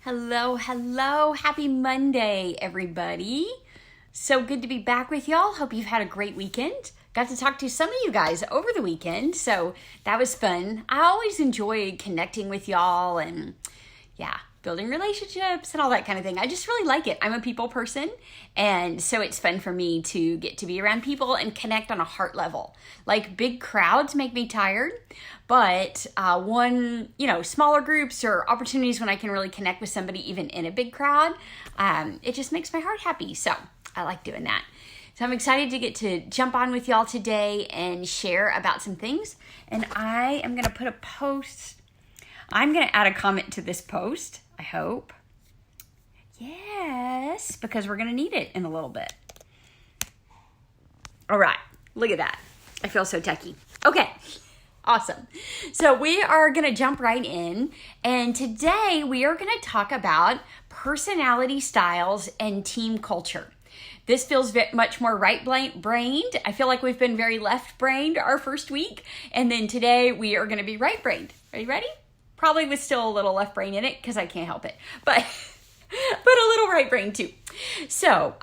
Hello, hello. Happy Monday, everybody. So good to be back with y'all. Hope you've had a great weekend. Got to talk to some of you guys over the weekend, so that was fun. I always enjoy connecting with y'all and building relationships and all that kind of thing. I just really like it. I'm a people person, and so it's fun for me to get to be around people and connect on a heart level. Like, big crowds make me tired, but smaller groups or opportunities when I can really connect with somebody even in a big crowd, it just makes my heart happy. So I like doing that. So I'm excited to get to jump on with y'all today and share about some things. And I am going to put a post. I'm going to add a comment to this post, I hope. Yes, because we're going to need it in a little bit. All right, look at that. I feel so techie. Okay, awesome. So we are going to jump right in. And today we are going to talk about personality styles and team culture. This feels much more right-brained. I feel like we've been very left-brained our first week. And then today we are going to be right-brained. Are you ready? Probably with still a little left brain in it because I can't help it. But a little right brain too. So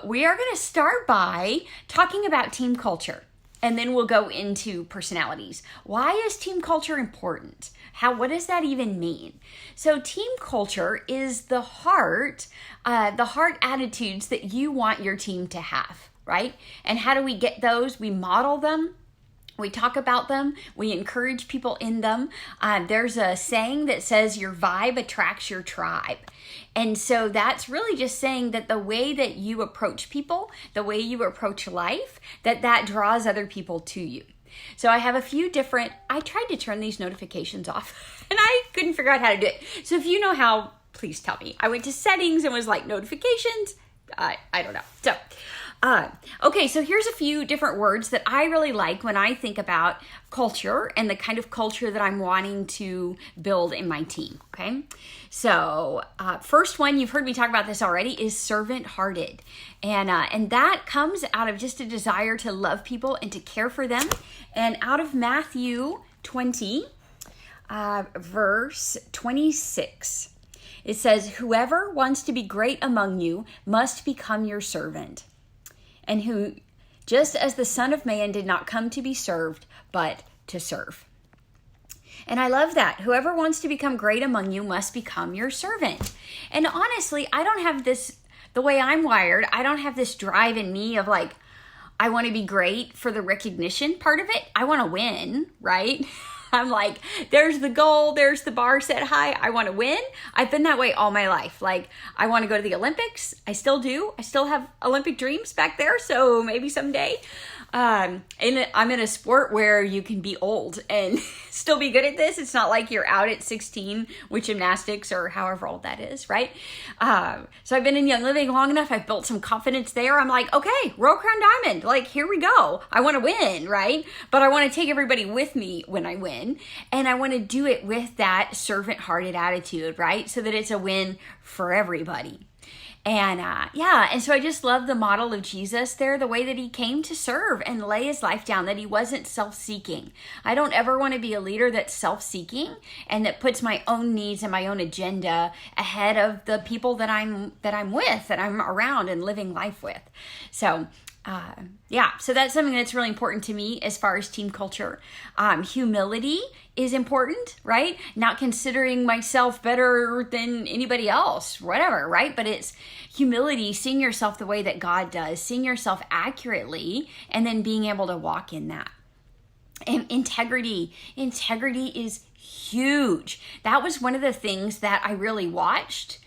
we are going to start by talking about team culture. And then we'll go into personalities. Why is team culture important? What does that even mean? So team culture is the heart attitudes that you want your team to have, right? And how do we get those? We model them. We talk about them. We encourage people in them. There's a saying that says your vibe attracts your tribe. And so that's really just saying that the way that you approach people, the way you approach life, that draws other people to you. So I have a few different, I tried to turn these notifications off and I couldn't figure out how to do it. So if you know how, please tell me. I went to settings and was like notifications. I don't know. So, okay, so here's a few different words that I really like when I think about culture and the kind of culture that I'm wanting to build in my team, okay? So first one, you've heard me talk about this already, is servant-hearted. And that comes out of just a desire to love people and to care for them. And out of Matthew 20, verse 26, it says, "Whoever wants to be great among you must become your servant. And who, just as the Son of Man did not come to be served, but to serve." And I love that. Whoever wants to become great among you must become your servant. And honestly, I don't have this, the way I'm wired, I don't have this drive in me of like, I want to be great for the recognition part of it. I want to win, right? I'm like, there's the goal, there's the bar set high, I want to win. I've been that way all my life. Like, I want to go to the Olympics. I still do. I still have Olympic dreams back there, so maybe someday. And I'm in a sport where you can be old and still be good at this. It's not like you're out at 16 with gymnastics or however old that is, right? So I've been in Young Living long enough. I've built some confidence there. I'm like, okay, Royal Crown Diamond. Like, here we go. I want to win, right? But I want to take everybody with me when I win. And I want to do it with that servant-hearted attitude, right? So that it's a win for everybody. And and so I just love the model of Jesus there, the way that he came to serve and lay his life down, that he wasn't self-seeking. I don't ever want to be a leader that's self-seeking and that puts my own needs and my own agenda ahead of the people that I'm with, that I'm around and living life with. So so that's something that's really important to me as far as team culture. Humility is important, right? Not considering myself better than anybody else, whatever, right? But it's humility, seeing yourself the way that God does, seeing yourself accurately, and then being able to walk in that. And integrity is huge. That was one of the things that I really watched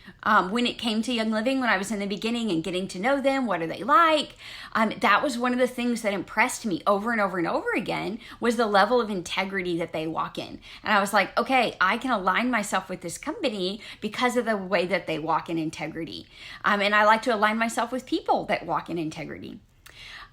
when it came to Young Living, when I was in the beginning and getting to know them. What are they like? That was one of the things that impressed me over and over and over again, was the level of integrity that they walk in. And I was like, okay, I can align myself with this company because of the way that they walk in integrity. And I like to align myself with people that walk in integrity.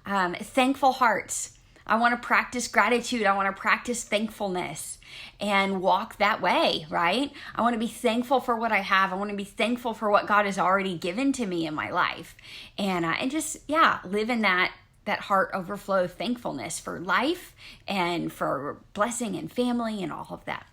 Thankful hearts. I want to practice gratitude. I want to practice thankfulness and walk that way, right? I want to be thankful for what I have. I want to be thankful for what God has already given to me in my life. And just live in that heart overflow of thankfulness for life and for blessing and family and all of that.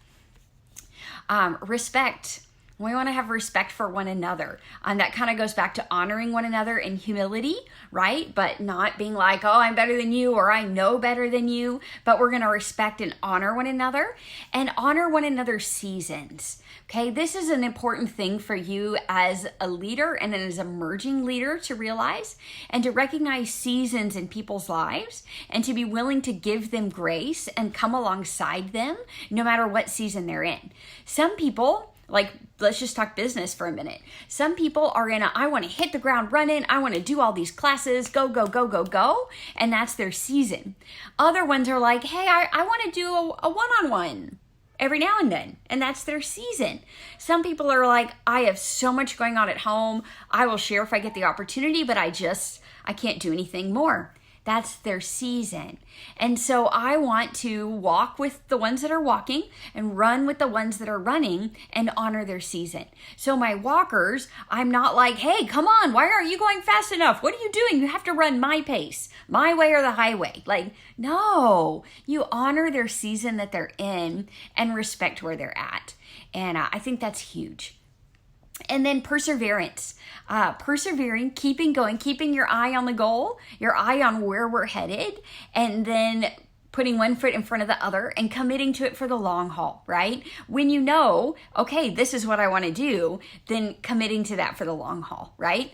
Respect. We want to have respect for one another. That kind of goes back to honoring one another in humility, right? But not being like, oh, I'm better than you, or I know better than you. But we're going to respect and honor one another and honor one another's seasons. Okay, this is an important thing for you as a leader and as an emerging leader to realize and to recognize seasons in people's lives and to be willing to give them grace and come alongside them no matter what season they're in. Some people, like, let's just talk business for a minute. Some people are in I want to hit the ground running. I want to do all these classes, go, go, go, go, go. And that's their season. Other ones are like, hey, I want to do a one-on-one every now and then, and that's their season. Some people are like, I have so much going on at home. I will share if I get the opportunity, but I can't do anything more. That's their season. And so I want to walk with the ones that are walking and run with the ones that are running and honor their season. So my walkers, I'm not like, hey, come on, why aren't you going fast enough? What are you doing? You have to run my pace, my way or the highway. Like, no, you honor their season that they're in and respect where they're at. And I think that's huge. And then perseverance, persevering, keeping going, keeping your eye on the goal, your eye on where we're headed, and then putting one foot in front of the other and committing to it for the long haul, right? When you know, okay, this is what I want to do, then committing to that for the long haul, right?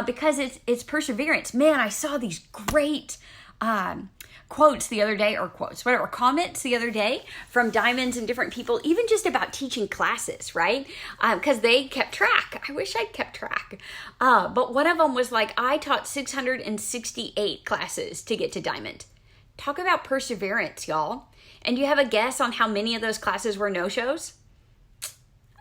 Because it's perseverance. Man, I saw these great quotes the other day, or comments the other day from diamonds and different people, even just about teaching classes, right? Because they kept track. I wish I'd kept track. But one of them was like, I taught 668 classes to get to diamond. Talk about perseverance, y'all. And do you have a guess on how many of those classes were no-shows?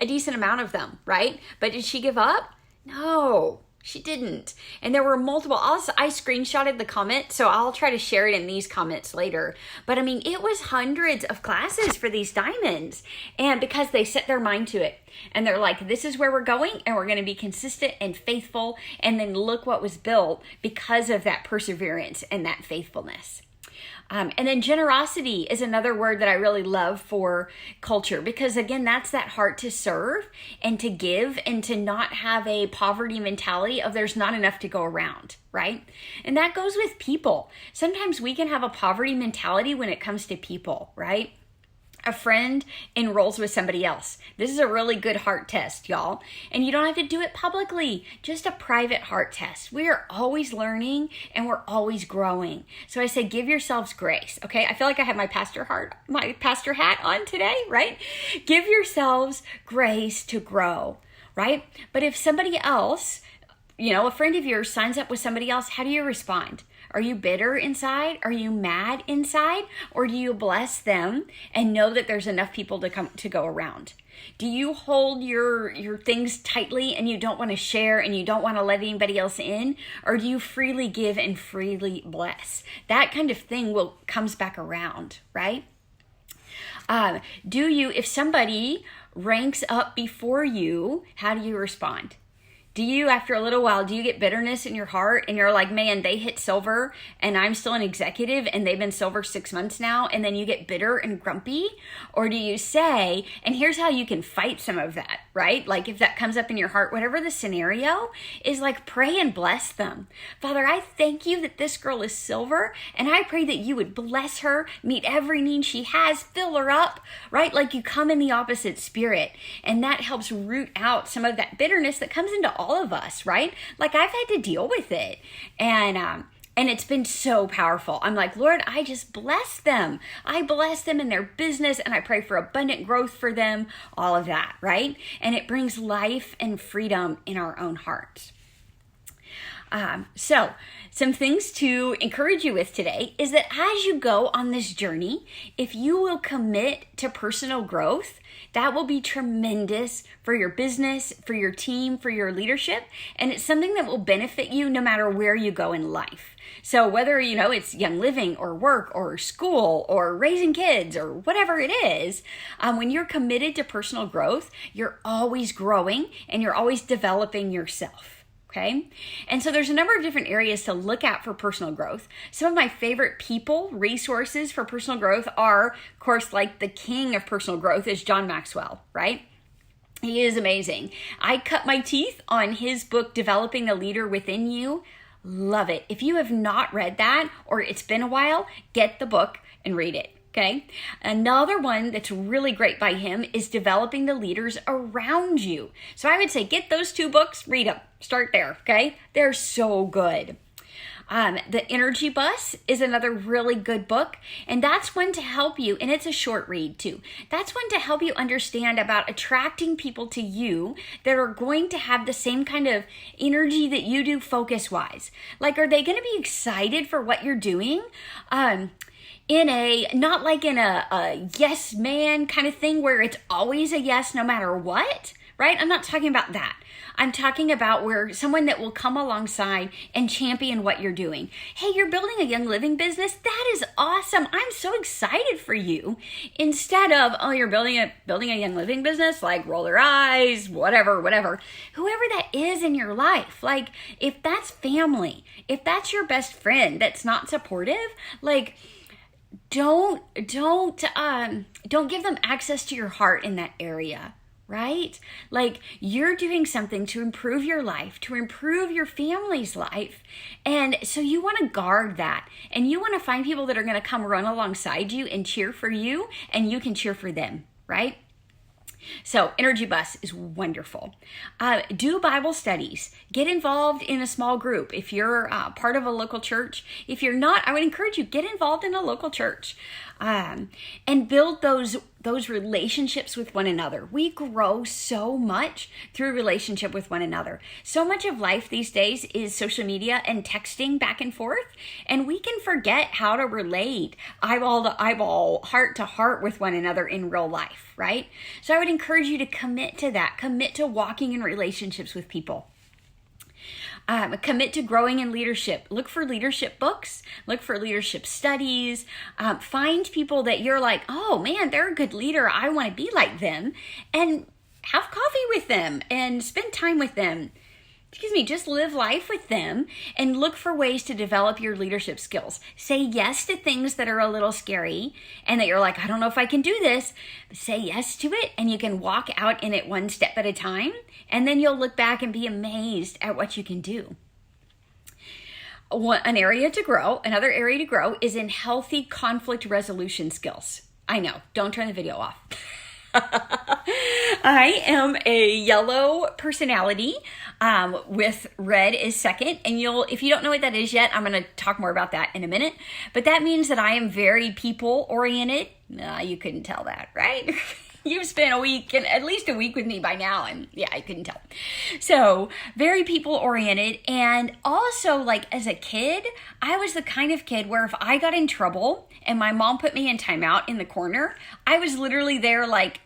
A decent amount of them, right? But did she give up? No. She didn't. And there were multiple. I screenshotted the comment, so I'll try to share it in these comments later. But I mean, it was hundreds of classes for these diamonds. And because they set their mind to it. And they're like, this is where we're going, and we're going to be consistent and faithful. And then look what was built because of that perseverance and that faithfulness. And then generosity is another word that I really love for culture, because again, that's that heart to serve and to give and to not have a poverty mentality of there's not enough to go around, right? And that goes with people. Sometimes we can have a poverty mentality when it comes to people, right? A friend enrolls with somebody else. This is a really good heart test, y'all. And you don't have to do it publicly, just a private heart test. We are always learning and we're always growing. So I say, give yourselves grace, okay? I feel like I have my pastor hat on today, right? Give yourselves grace to grow, right? But if somebody else, a friend of yours signs up with somebody else, how do you respond? Are you bitter inside? Are you mad inside? Or do you bless them and know that there's enough people to go around? Do you hold your things tightly and you don't want to share and you don't want to let anybody else in? Or do you freely give and freely bless? That kind of thing comes back around, right? If somebody ranks up before you, how do you respond? Do you, after a little while, do you get bitterness in your heart and you're like, man, they hit silver and I'm still an executive and they've been silver 6 months now, and then you get bitter and grumpy? Or do you say, and here's how you can fight some of that, right? Like if that comes up in your heart, whatever the scenario is, like pray and bless them. Father, I thank you that this girl is silver, and I pray that you would bless her, meet every need she has, fill her up, right? Like you come in the opposite spirit, and that helps root out some of that bitterness that comes into all of us, right? Like I've had to deal with it, and it's been so powerful. I'm like, Lord, I just bless them. I bless them in their business, and I pray for abundant growth for them, all of that, right? And it brings life and freedom in our own hearts. So some things to encourage you with today is that as you go on this journey, if you will commit to personal growth, that will be tremendous for your business, for your team, for your leadership. And it's something that will benefit you no matter where you go in life. So whether, it's young living or work or school or raising kids or whatever it is, when you're committed to personal growth, you're always growing and you're always developing yourself. Okay. And so there's a number of different areas to look at for personal growth. Some of my favorite resources for personal growth are, of course, like the king of personal growth is John Maxwell, right? He is amazing. I cut my teeth on his book, Developing the Leader Within You. Love it. If you have not read that, or it's been a while, get the book and read it. Okay. Another one that's really great by him is Developing the Leaders Around You. So I would say get those 2 books, read them. Start there. Okay. They're so good. The Energy Bus is another really good book, and that's one to help you, and it's a short read too. That's one to help you understand about attracting people to you that are going to have the same kind of energy that you do focus-wise. Like, are they going to be excited for what you're doing? Not like in a yes man kind of thing where it's always a yes no matter what, right? I'm not talking about that. I'm talking about where someone that will come alongside and champion what you're doing. Hey, you're building a Young Living business? That is awesome. I'm so excited for you. Instead of, oh, you're building a Young Living business, like roll their eyes, whatever. Whoever that is in your life, like if that's family, if that's your best friend that's not supportive, like don't give them access to your heart in that area. Right? Like you're doing something to improve your life, to improve your family's life. And so you want to guard that. And you want to find people that are going to come run alongside you and cheer for you, and you can cheer for them, right? So Energy Bus is wonderful. Do Bible studies. Get involved in a small group. If you're part of a local church, if you're not, I would encourage you, get involved in a local church and build those relationships with one another. We grow so much through relationship with one another. So much of life these days is social media and texting back and forth, and we can forget how to relate eyeball to eyeball, heart to heart with one another in real life, right? So I would encourage you to commit to that. Commit to walking in relationships with people. Commit to growing in leadership. Look for leadership books. Look for leadership studies. Find people that you're like, oh man, they're a good leader. I want to be like them. And have coffee with them and spend time with them. Just live life with them and look for ways to develop your leadership skills. Say yes to things that are a little scary and that you're like, I don't know if I can do this. Say yes to it, and you can walk out in it one step at a time, and then you'll look back and be amazed at what you can do. Another area to grow is in healthy conflict resolution skills. I know, don't turn the video off. I am a yellow personality with red is second. And if you don't know what that is yet, I'm going to talk more about that in a minute. But that means that I am very people oriented. You couldn't tell that, right? You've spent at least a week with me by now, and yeah, I couldn't tell. So very people oriented. And also, like as a kid, I was the kind of kid where if I got in trouble and my mom put me in timeout in the corner, I was literally there like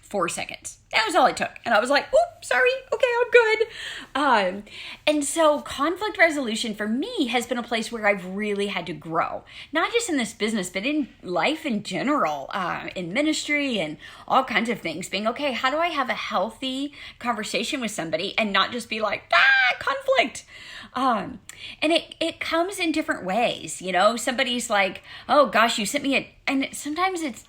4 seconds. That was all it took. And I was like, oh, sorry. Okay, I'm good. And so conflict resolution for me has been a place where I've really had to grow. Not just in this business, but in life in general, in ministry and all kinds of things. Being, okay, how do I have a healthy conversation with somebody and not just be like, conflict? And it comes in different ways. Somebody's like, oh gosh, you sent me and sometimes it's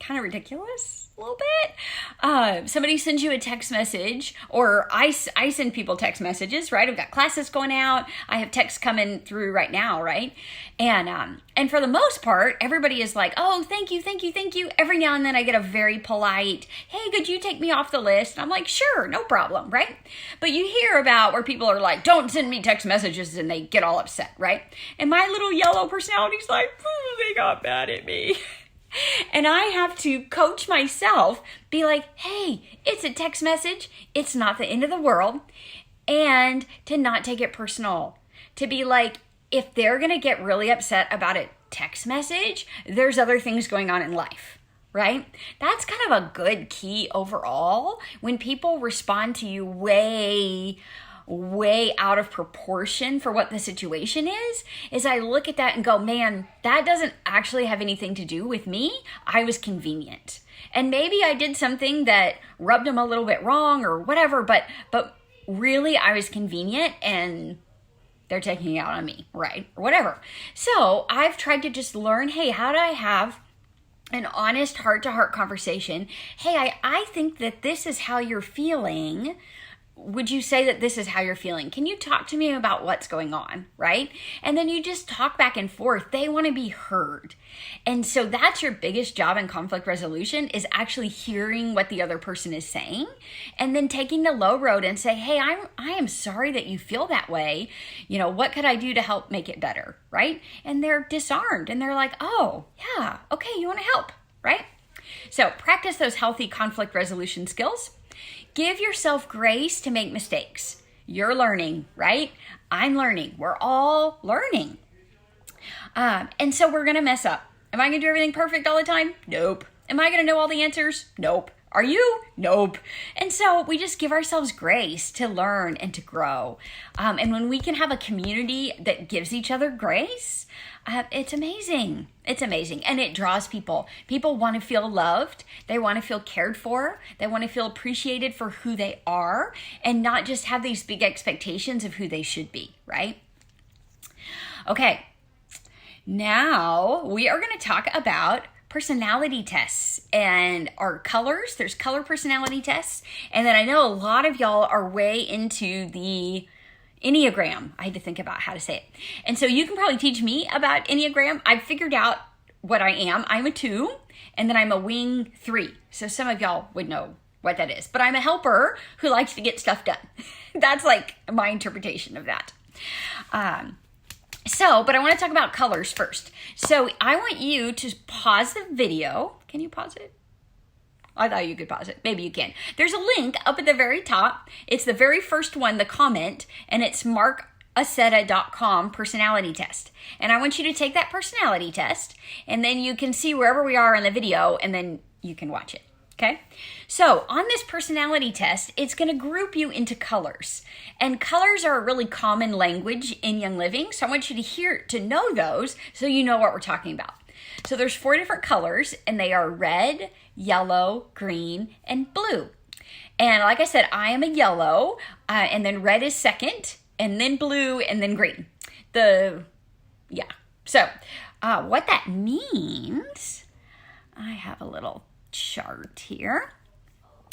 kind of ridiculous a little bit. Somebody sends you a text message, or I send people text messages, right? I've got classes going out. I have texts coming through right now, right? And for the most part, everybody is like, oh, thank you. Every now and then I get a very polite, hey, could you take me off the list? And I'm like, sure, no problem, right? But you hear about where people are like, don't send me text messages, and they get all upset, right? And my little yellow personality's like, they got mad at me. And I have to coach myself, be like, hey, it's a text message. It's not the end of the world. And to not take it personal. To be like, if they're going to get really upset about a text message, there's other things going on in life, right? That's kind of a good key overall. When people respond to you way out of proportion for what the situation is I look at that and go, man, that doesn't actually have anything to do with me. I was convenient. And maybe I did something that rubbed them a little bit wrong or whatever, but really I was convenient and they're taking it out on me, right? Or whatever. So I've tried to just learn, hey, how do I have an honest heart-to-heart conversation. Hey, I think that this is how you're feeling. Would you say that this is how you're feeling? Can you talk to me about what's going on, right? And then you just talk back and forth. They want to be heard. And so that's your biggest job in conflict resolution, is actually hearing what the other person is saying and then taking the low road and say, hey, I am sorry that you feel that way. What could I do to help make it better, right? And they're disarmed and they're like, oh, yeah, okay, you want to help, right? So practice those healthy conflict resolution skills. Give yourself grace to make mistakes. You're learning, right? I'm learning. We're all learning. And so we're going to mess up. Am I going to do everything perfect all the time? Nope. Am I going to know all the answers? Nope. Are you? Nope. And so we just give ourselves grace to learn and to grow. And when we can have a community that gives each other grace, it's amazing. It's amazing. And it draws people. People want to feel loved. They want to feel cared for. They want to feel appreciated for who they are and not just have these big expectations of who they should be, right? Okay. Now we are going to talk about personality tests and our colors. There's color personality tests. And then I know a lot of y'all are way into the Enneagram. I had to think about how to say it. And so you can probably teach me about Enneagram. I've figured out what I am. I'm a 2, and then I'm a wing 3. So some of y'all would know what that is. But I'm a helper who likes to get stuff done. That's like my interpretation of that. But I want to talk about colors first. So I want you to pause the video. Can you pause it? I thought you could pause it. Maybe you can. There's a link up at the very top. It's the very first one, the comment, and it's markaceta.com personality test. And I want you to take that personality test, and then you can see wherever we are in the video, and then you can watch it. Okay? So on this personality test, it's going to group you into colors. And colors are a really common language in Young Living. So I want you to know those so you know what we're talking about. So there's 4 different colors, and they are red, yellow, green, and blue. And like I said, I am a yellow, and then red is second, and then blue, and then green. So what that means, I have a little chart here.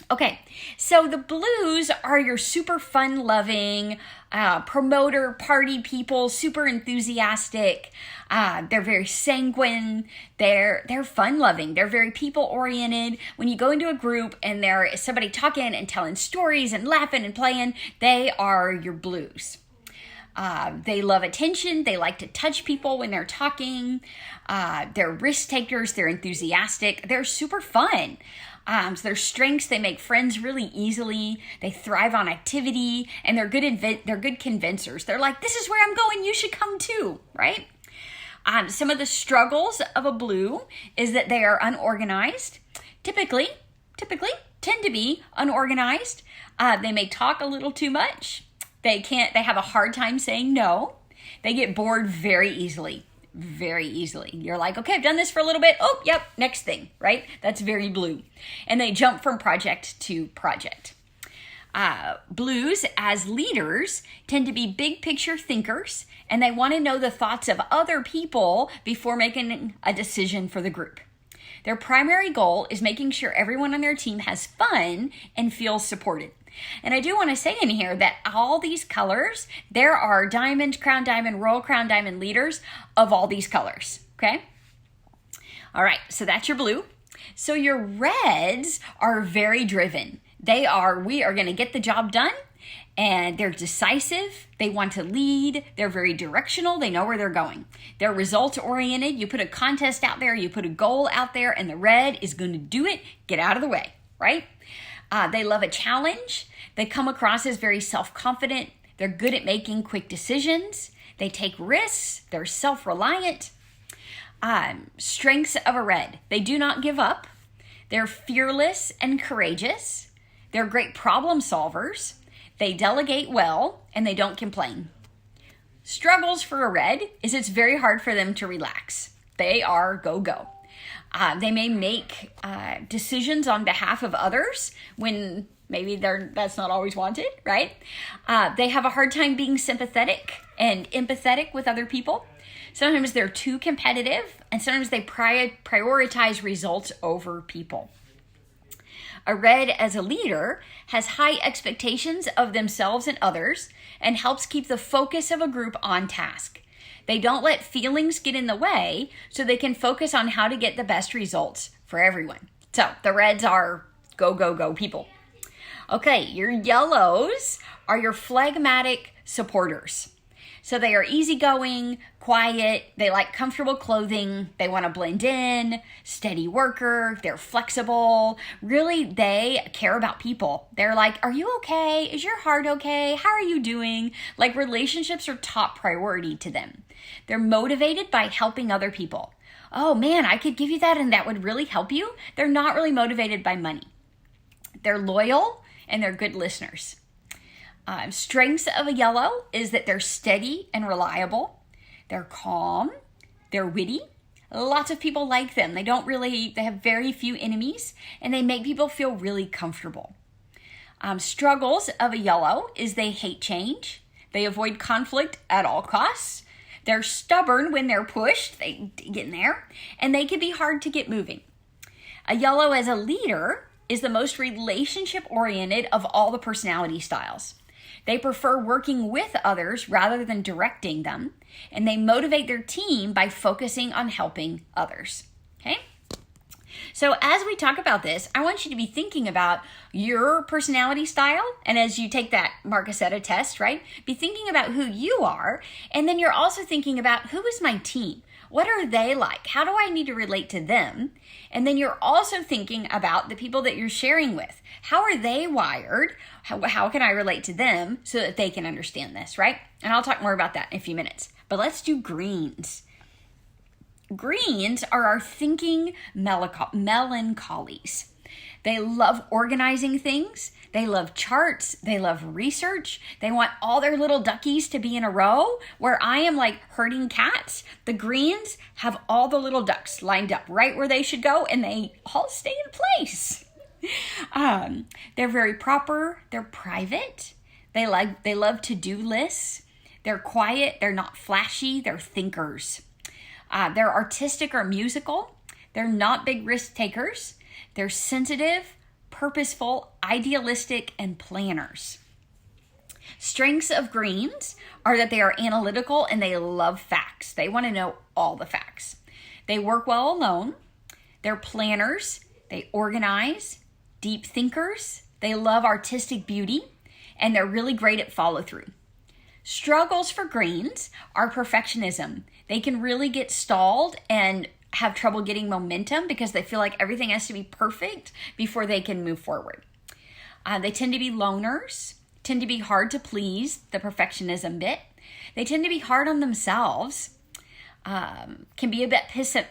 Okay, so the blues are your super fun-loving, promoter, party people, super enthusiastic. They're very sanguine. They're fun-loving. They're very people-oriented. When you go into a group and there is somebody talking and telling stories and laughing and playing, they are your blues. They love attention. They like to touch people when they're talking. They're risk takers. They're enthusiastic. They're super fun. So their strengths, they make friends really easily. They thrive on activity, and they're good convincers. They're like, this is where I'm going. You should come too, right? Some of the struggles of a blue is that they are unorganized. Typically tend to be unorganized. They may talk a little too much. They have a hard time saying no. They get bored very easily. Very easily. You're like, okay, I've done this for a little bit. Oh, yep, next thing, right? That's very blue. And they jump from project to project. Blues, as leaders, tend to be big picture thinkers, and they want to know the thoughts of other people before making a decision for the group. Their primary goal is making sure everyone on their team has fun and feels supported. And I do want to say in here that all these colors, there are diamond, crown diamond, royal crown diamond leaders of all these colors, okay? All right, so that's your blue. So your reds are very driven. We are going to get the job done, and they're decisive. They want to lead. They're very directional. They know where they're going. They're result oriented. You put a contest out there, you put a goal out there, and the red is going to do it. Get out of the way, right? They love a challenge. They come across as very self-confident. They're good at making quick decisions. They take risks. They're self-reliant. Strengths of a red. They do not give up. They're fearless and courageous. They're great problem solvers. They delegate well, and they don't complain. Struggles for a red is it's very hard for them to relax. They are go-go. They may make decisions on behalf of others when maybe that's not always wanted, right? They have a hard time being sympathetic and empathetic with other people. Sometimes they're too competitive, and sometimes they prioritize results over people. A red as a leader has high expectations of themselves and others and helps keep the focus of a group on task. They don't let feelings get in the way so they can focus on how to get the best results for everyone. So the reds are go, go, go people. Okay, your yellows are your phlegmatic supporters. So they are easygoing, quiet, they like comfortable clothing, they want to blend in, steady worker, they're flexible. Really, they care about people. They're like, are you okay? Is your heart okay? How are you doing? Like relationships are top priority to them. They're motivated by helping other people. Oh man, I could give you that and that would really help you. They're not really motivated by money. They're loyal and they're good listeners. Strengths of a yellow is that they're steady and reliable. They're calm. They're witty. Lots of people like them. They have very few enemies and they make people feel really comfortable. Struggles of a yellow is they hate change. They avoid conflict at all costs. They're stubborn when they're pushed. They get in there and they can be hard to get moving. A yellow as a leader is the most relationship oriented of all the personality styles. They prefer working with others rather than directing them, and they motivate their team by focusing on helping others. Okay? So as we talk about this, I want you to be thinking about your personality style, and as you take that Marcusetta test, right? Be thinking about who you are, and then you're also thinking about who is my team? What are they like? How do I need to relate to them? And then you're also thinking about the people that you're sharing with. How are they wired? How can I relate to them so that they can understand this, right? And I'll talk more about that in a few minutes. But let's do greens. Greens are our thinking melancholies. They love organizing things. They love charts. They love research. They want all their little duckies to be in a row. Where I am like herding cats, the greens have all the little ducks lined up right where they should go, and they all stay in place. They're very proper. They're private. They love to-do lists. They're quiet. They're not flashy. They're thinkers. They're artistic or musical. They're not big risk takers. They're sensitive, purposeful, idealistic, and planners. Strengths of greens are that they are analytical and they love facts. They want to know all the facts. They work well alone. They're planners. They organize. Deep thinkers. They love artistic beauty, and they're really great at follow through. Struggles for greens are perfectionism. They can really get stalled and have trouble getting momentum because they feel like everything has to be perfect before they can move forward. They tend to be loners, tend to be hard to please, the perfectionism bit. They tend to be hard on themselves, can be a bit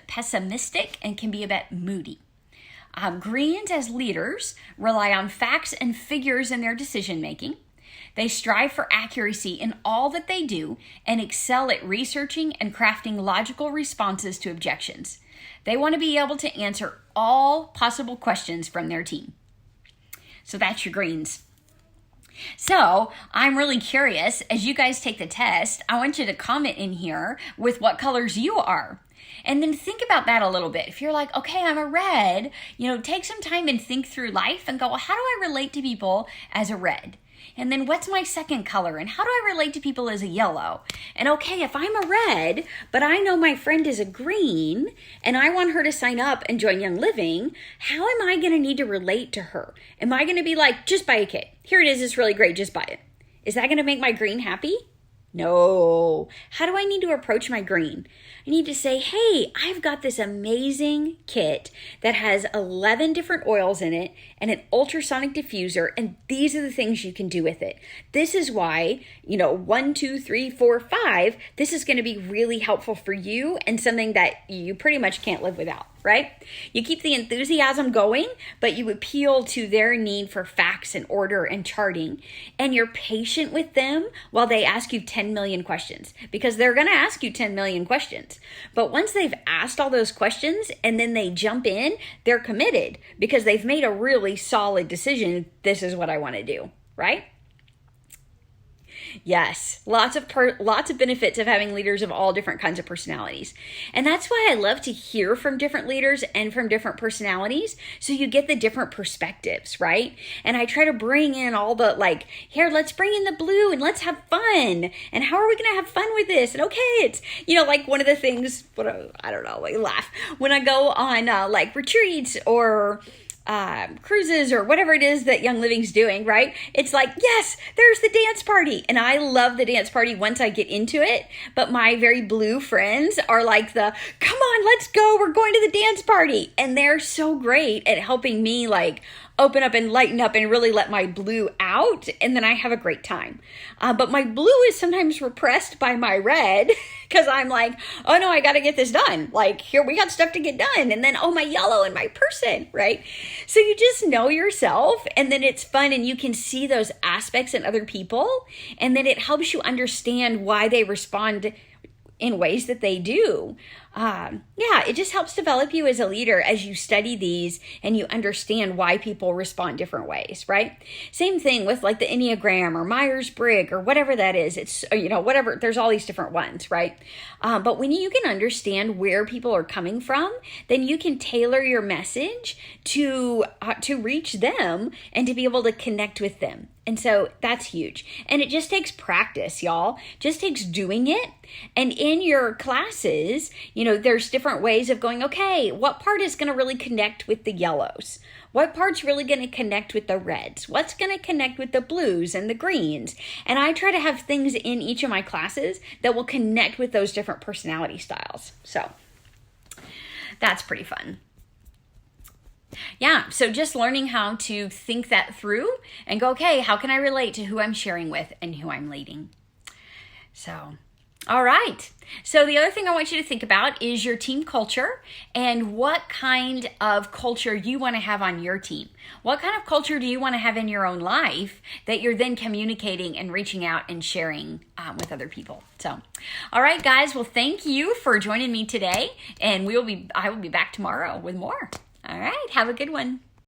pessimistic, and can be a bit moody. Greens as leaders rely on facts and figures in their decision making. They strive for accuracy in all that they do and excel at researching and crafting logical responses to objections. They want to be able to answer all possible questions from their team. So that's your greens. So I'm really curious, as you guys take the test, I want you to comment in here with what colors you are. And then think about that a little bit. If you're like, okay, I'm a red, take some time and think through life and go, well, how do I relate to people as a red? And then what's my second color? And how do I relate to people as a yellow? And okay, if I'm a red, but I know my friend is a green, and I want her to sign up and join Young Living, how am I going to need to relate to her? Am I going to be like, just buy a kit. Here it is. It's really great. Just buy it. Is that going to make my green happy? No. How do I need to approach my green? I need to say, hey, I've got this amazing kit that has 11 different oils in it and an ultrasonic diffuser, and these are the things you can do with it. This is why, 1, 2, 3, 4, 5, this is going to be really helpful for you and something that you pretty much can't live without, right? You keep the enthusiasm going, but you appeal to their need for facts and order and charting, and you're patient with them while they ask you 10 million questions, because they're going to ask you 10 million questions. But once they've asked all those questions and then they jump in, they're committed because they've made a really solid decision. This is what I want to do, right? Yes, lots of benefits of having leaders of all different kinds of personalities. And that's why I love to hear from different leaders and from different personalities, so you get the different perspectives, right? And I try to bring in all the, like, here, let's bring in the blue and let's have fun. And how are we going to have fun with this? And okay, it's, like one of the things, I don't know, I laugh when I go on like retreats or cruises or whatever it is that Young Living's doing, right? It's like, yes, there's the dance party. And I love the dance party once I get into it. But my very blue friends are like come on, let's go. We're going to the dance party. And they're so great at helping me like open up and lighten up and really let my blue out. And then I have a great time. But my blue is sometimes repressed by my red because I'm like, oh no, I got to get this done. Like, here, we got stuff to get done. And then, oh, my yellow and my person, right? So you just know yourself, and then it's fun, and you can see those aspects in other people. And then it helps you understand why they respond in ways that they do. It just helps develop you as a leader as you study these and you understand why people respond different ways, right? Same thing with like the Enneagram or Myers-Briggs or whatever that is. It's, whatever, there's all these different ones, right? But when you can understand where people are coming from, then you can tailor your message to reach them and to be able to connect with them. And so that's huge. And it just takes practice, y'all. Just takes doing it. And in your classes, there's different ways of going, okay, what part is going to really connect with the yellows? What part's really going to connect with the reds? What's going to connect with the blues and the greens? And I try to have things in each of my classes that will connect with those different personality styles. So that's pretty fun. Yeah, so just learning how to think that through and go, okay, how can I relate to who I'm sharing with and who I'm leading? So, all right. So the other thing I want you to think about is your team culture and what kind of culture you want to have on your team. What kind of culture do you want to have in your own life that you're then communicating and reaching out and sharing with other people? So, all right, guys. Well, thank you for joining me today, and I will be back tomorrow with more. All right. Have a good one.